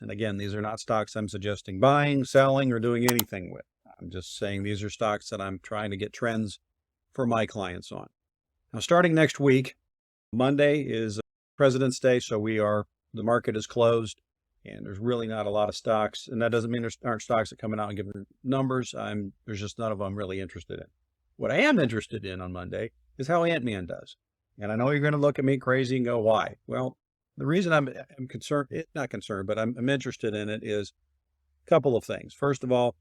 And again, these are not stocks I'm suggesting buying, selling, or doing anything with. I'm just saying these are stocks that I'm trying to get trends for my clients on. Now, starting next week, Monday is President's Day, so the market is closed, and there's really not a lot of stocks. And that doesn't mean there aren't stocks that coming out and giving numbers. There's just none of them I'm really interested in. What I am interested in on Monday is how ANTMAN does. And I know you're going to look at me crazy and go, why? Well, the reason I'm concerned, not concerned, but I'm interested in it is a couple of things. First of all,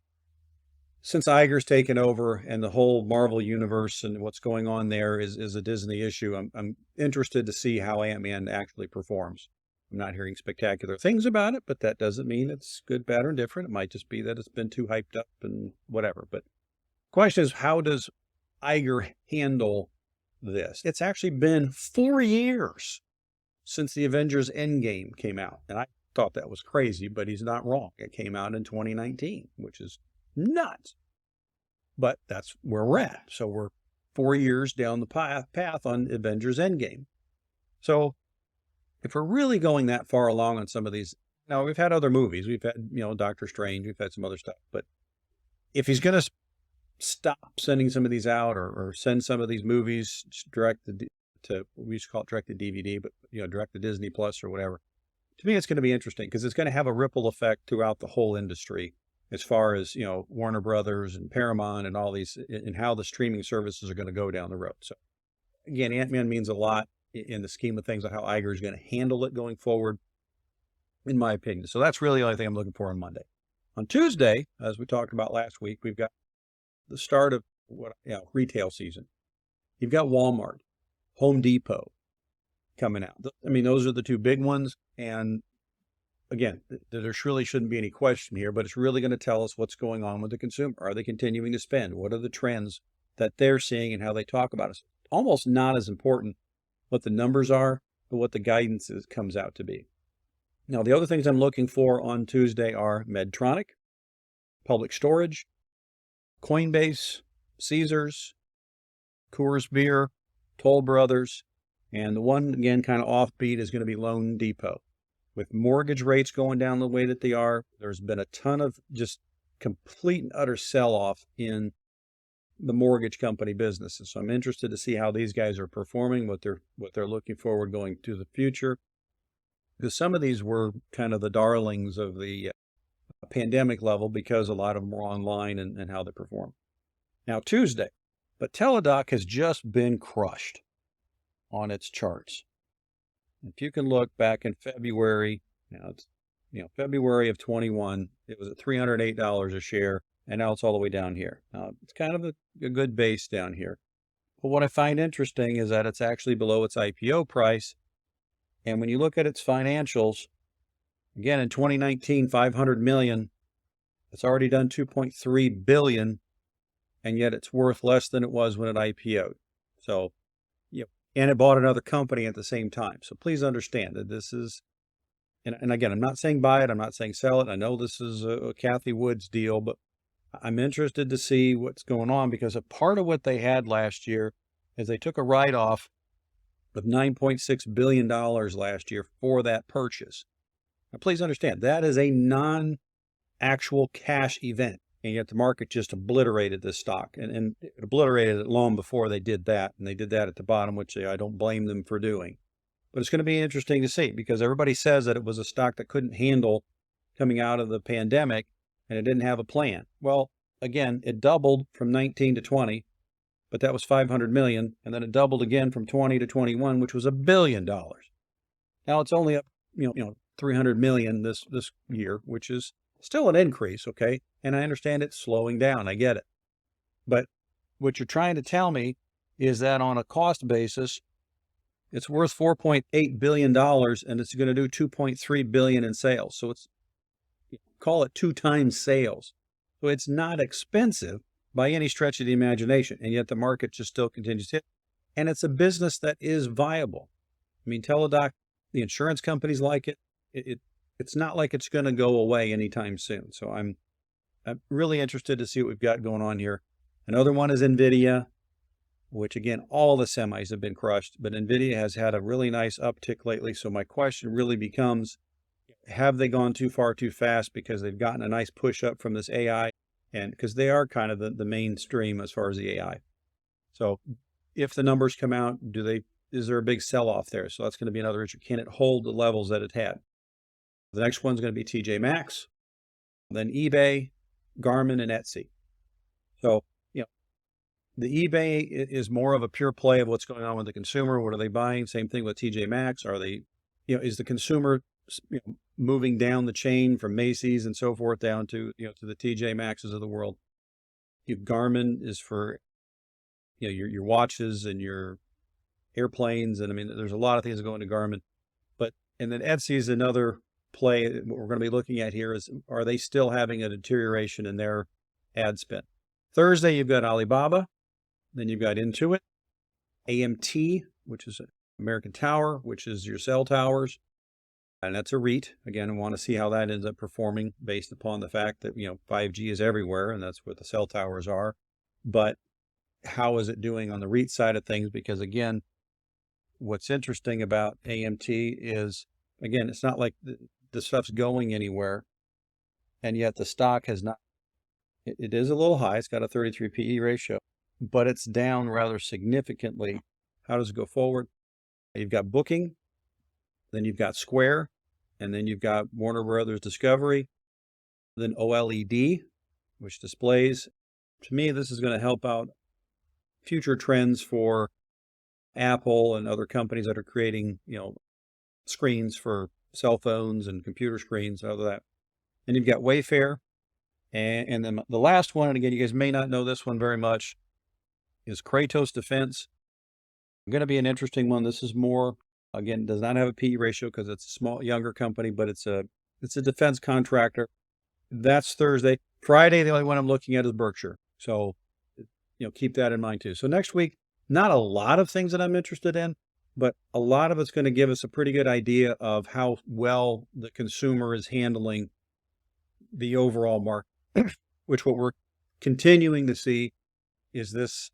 since Iger's taken over and the whole Marvel universe and what's going on there is a Disney issue, I'm interested to see how Ant-Man actually performs. I'm not hearing spectacular things about it, but that doesn't mean it's good, bad, or indifferent. It might just be that it's been too hyped up and whatever. But the question is, how does Iger handle this? It's actually been 4 years since the Avengers Endgame came out. And I thought that was crazy, but he's not wrong. It came out in 2019, which is nuts. But that's where we're at. So we're 4 years down the path on Avengers Endgame. So if we're really going that far along on some of these, now we've had other movies. We've had, Doctor Strange. We've had some other stuff. But if he's going to stop sending some of these out or send some of these movies direct to, we used to call it direct to DVD, but, direct to Disney Plus or whatever, to me, it's going to be interesting because it's going to have a ripple effect throughout the whole industry as far as, Warner Brothers and Paramount and all these, and how the streaming services are going to go down the road. So again, Ant-Man means a lot in the scheme of things on how Iger is going to handle it going forward, in my opinion. So that's really the only thing I'm looking for on Monday. On Tuesday, as we talked about last week, we've got the start of retail season. You've got Walmart, Home Depot coming out. I mean, those are the two big ones. And again, there really shouldn't be any question here, but it's really going to tell us what's going on with the consumer. Are they continuing to spend? What are the trends that they're seeing and how they talk about it? Almost not as important what the numbers are, but what the guidance comes out to be. Now, the other things I'm looking for on Tuesday are Medtronic, Public Storage, Coinbase, Caesars, Coors Beer, Toll Brothers, and the one, again, kind of offbeat is going to be Loan Depot. With mortgage rates going down the way that they are, there's been a ton of just complete and utter sell-off in the mortgage company businesses. So I'm interested to see how these guys are performing, what they're looking forward going to the future. Because some of these were kind of the darlings of the pandemic level because a lot of them were online and how they perform. Now, Tuesday, but Teladoc has just been crushed on its charts. If you can look back in February, February of 21, it was at $308 a share, and now it's all the way down here. Now, it's kind of a good base down here. But what I find interesting is that it's actually below its IPO price. And when you look at its financials, again, in 2019, $500 million, it's already done $2.3 billion, and yet it's worth less than it was when it IPO'd. So, and it bought another company at the same time. So please understand that this is, and again, I'm not saying buy it, I'm not saying sell it. I know this is a Kathy Woods deal, but I'm interested to see what's going on because a part of what they had last year is they took a write-off of $9.6 billion last year for that purchase. Now, please understand, that is a non-actual cash event. And yet the market just obliterated this stock and it obliterated it long before they did that. And they did that at the bottom, which I don't blame them for doing. But it's going to be interesting to see because everybody says that it was a stock that couldn't handle coming out of the pandemic and it didn't have a plan. Well, again, it doubled from 19 to 20, but that was 500 million. And then it doubled again from 20 to 21, which was $1 billion. Now it's only up, 300 million this year, which is still an increase, okay? And I understand it's slowing down. I get it. But what you're trying to tell me is that on a cost basis, it's worth $4.8 billion and it's going to do $2.3 billion in sales. So it's, call it 2 times sales. So it's not expensive by any stretch of the imagination. And yet the market just still continues to hit. And it's a business that is viable. I mean, Teladoc, the insurance companies like it. It's not like it's going to go away anytime soon. So I'm really interested to see what we've got going on here. Another one is NVIDIA, which again, all the semis have been crushed, but NVIDIA has had a really nice uptick lately. So my question really becomes, have they gone too far too fast because they've gotten a nice push up from this AI? And because they are kind of the mainstream as far as the AI. So if the numbers come out, is there a big sell-off there? So that's going to be another issue. Can it hold the levels that it had? The next one's going to be TJ Maxx, then eBay, Garmin, and Etsy. So, the eBay is more of a pure play of what's going on with the consumer. What are they buying? Same thing with TJ Maxx. Are they, is the consumer moving down the chain from Macy's and so forth down to, to the TJ Maxxes of the world? Garmin is for, your watches and your airplanes. And I mean, there's a lot of things that go into Garmin, and then Etsy is another play. What we're going to be looking at here is, are they still having a deterioration in their ad spend? Thursday, you've got Alibaba, then you've got Intuit, AMT, which is American Tower, which is your cell towers, and that's a REIT. Again, I want to see how that ends up performing based upon the fact that, 5G is everywhere, and that's what the cell towers are. But how is it doing on the REIT side of things? Because again, what's interesting about AMT is, again, it's not like the stuff's going anywhere, and yet the stock has not. It is a little high. It's got a 33 PE ratio, but it's down rather significantly. How does it go forward? You've got Booking, then you've got Square, and then you've got Warner Brothers Discovery, then OLED, which displays. To me, this is going to help out future trends for Apple and other companies that are creating, screens for cell phones and computer screens, all of that. Then you've got Wayfair. And then the last one, and again, you guys may not know this one very much, is Kratos Defense. Going to be an interesting one. This is more, again, does not have a PE ratio because it's a small, younger company, but it's a defense contractor. That's Thursday. Friday, the only one I'm looking at is Berkshire. So, keep that in mind too. So next week, not a lot of things that I'm interested in, but a lot of it's going to give us a pretty good idea of how well the consumer is handling the overall market, which what we're continuing to see is this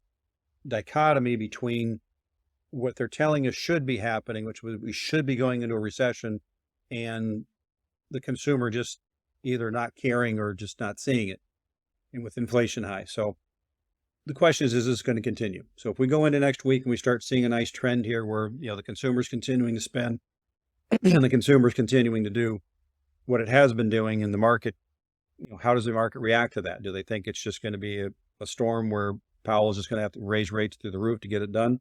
dichotomy between what they're telling us should be happening, which we should be going into a recession, and the consumer just either not caring or just not seeing it, and with inflation high. So the question is this going to continue? So if we go into next week and we start seeing a nice trend here where, the consumer's continuing to spend and the consumer's continuing to do what it has been doing in the market, how does the market react to that? Do they think it's just going to be a storm where Powell is just going to have to raise rates through the roof to get it done?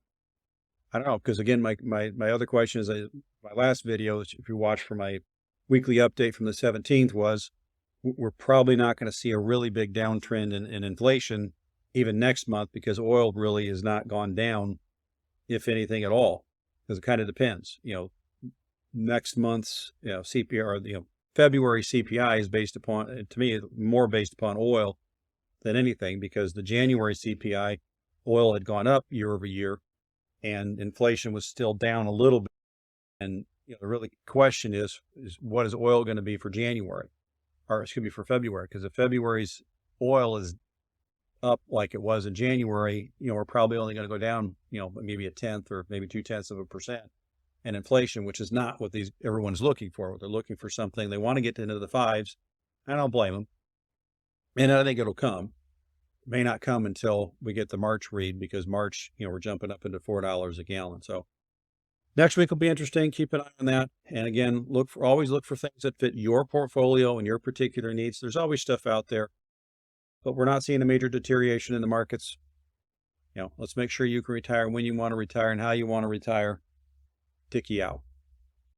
I don't know, because again, my other question is, my last video, if you watch for my weekly update from the 17th, was we're probably not going to see a really big downtrend in inflation even next month, because oil really has not gone down, if anything at all, because it kind of depends. Next month's CPI, February CPI is based upon, to me, more based upon oil than anything, because the January CPI, oil had gone up year over year, and inflation was still down a little bit. And the really question is what is oil going to be for January, or excuse me, for February? Because if February's oil is up like it was in January, we're probably only going to go down, maybe 1/10 or maybe 0.2%. And inflation, which is not what everyone's looking for. They're looking for something. They want to get into the fives. I don't blame them. And I think it'll come. It may not come until we get the March read, because March, we're jumping up into $4 a gallon. So next week will be interesting. Keep an eye on that. And again, always look for things that fit your portfolio and your particular needs. There's always stuff out there, but we're not seeing a major deterioration in the markets. Let's make sure you can retire when you want to retire and how you want to retire. Dickie out.